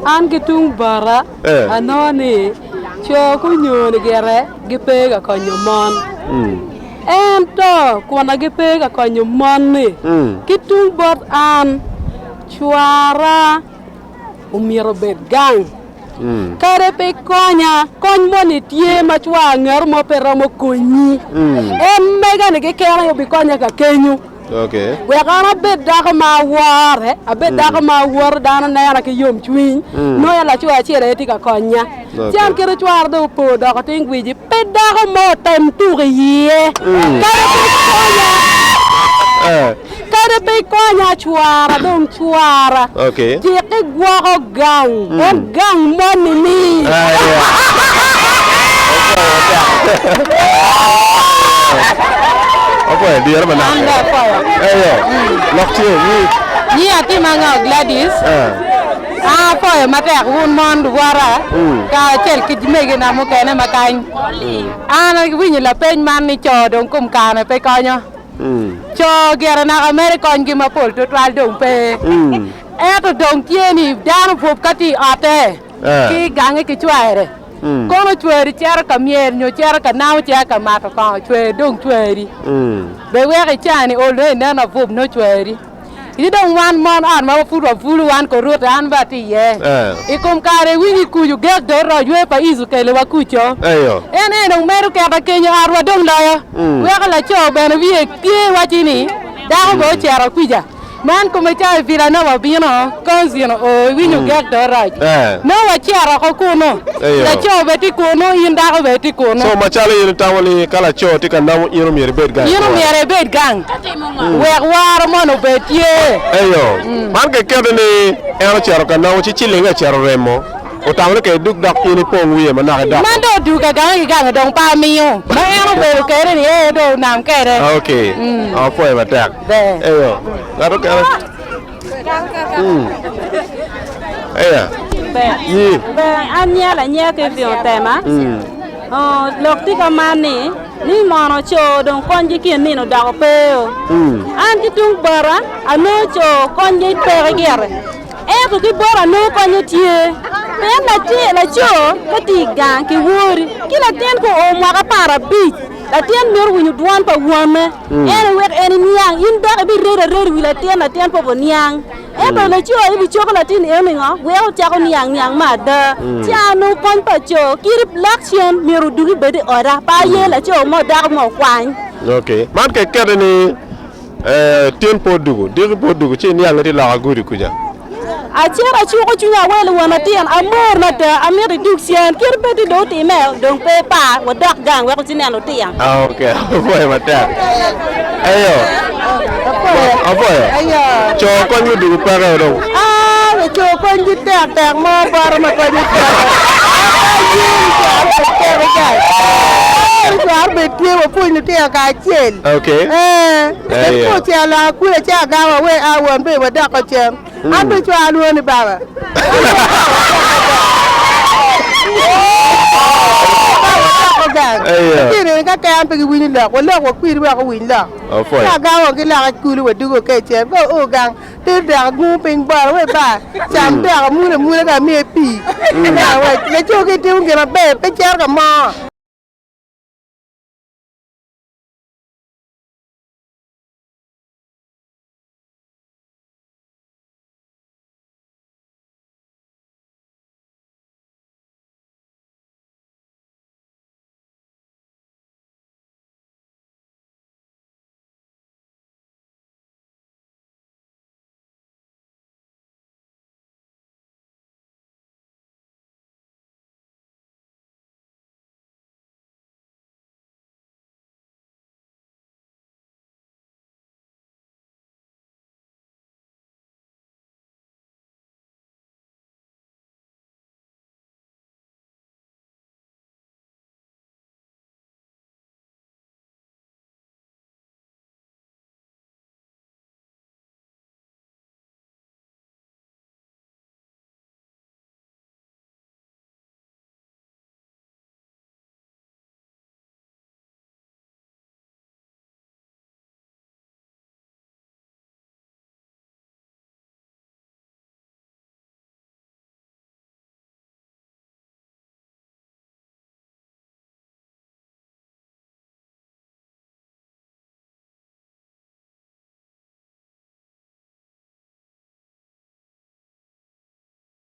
an kitung bara anoni cho kunyo gere gipega konyomon ento kwana gipega konyomon ni kitung bot an chuara umiro bed gang kare pe konya kon moni tie ma chwa ngar mo pero mo konyi mega ne ke kera yo bi konya ka kenyu okay we gana bedda ma ware abedda ma war dana na yana ke yom chwin no ya la chwa chere ti ka konya tiam kere chwar do po do ka tingwi ji bedda mo tem tu ye kare pe konya chwara dom chwara okay ti ke gwa gang gang moni ni apa dia mana? Lwak ni ati manga Gladys. Apa mate akun mon wara ka tel kijmege na mo kene makany. Ana winyi la pen man ni cho dong kum kana pe konyo. Cho gera na America ngi ma pol to twal dong pe. Eto dong tieni dan pop kati ate. Ki gange ki chwaere. Kono chweri chara kamier nyo chara kanao chara kamata ka chwe dong chweri be were chani olwe na pop no chweri you don't want man on ma fulu wan ko rota an bati ye ikom kare wini ku you get do ro ywe pa izu kele wa kucho ene no meru ka ba kenyo arwa dong la we la cho be na wie kie wachini da go chara kuja man ko me cha vira na wa bino konzi no o winyo get do right no wa chara ko kuno la cho beti kuno inda ko beti kuno so ma chale yin tawali kala cho tika na yiro mi rebet gang we war mo no betie man ke kede ni ero charo kana wo chichilinga charo remo o tawle ke duk dak ini pong wiye mana ke dak man do du ka gang dong pa miyo ma ero be ke ni e do nam ke re okay po e batak ngaro ke ni anya la nya ke fi tema lok ti ka mani ni mono cho dong konji kin ni no da pe an ti tung bara ano cho konji pe gere e ko ki bara no konji tie pen la cho ka ti gang ki wori ki la ten ko o ma ka para bi la ten mer wu ñu duan pa wame ene wet ene niang in da bi re wi la ten po niang e do la cho e bi cho la tin e nga we o cha ko niang ma da cha no kon pa cho kirip laction meru dugi bedi ora pa ye la cho mo da mo kwan okay man ke kede ni tempo dugu ci niang ti la gudi kuja achera chuko chunya wele wana tian amor na ta amiri duksian kirbeti do ti me dong pe pa wadak gang we ko tinelo tian okay boy mata cho ko ñu dugu para do cho ko ñu tek mo bar ma ko ñu Kuar betie wa punya dia kacil. Okay. Ko chala ku le cha ga we awon be wa da ko chem. Abe chwa lu ni baba. Kini ka ka am pe wini la ko la ko kwiri ba ko wini la. Cha ga wa ki la ku lu wa du ko ke chem ko o gang te da gu ping ba we ba. Cham da mu le ga me pi. Na wa le cho ke ti un ke ba be pe cha ga ma.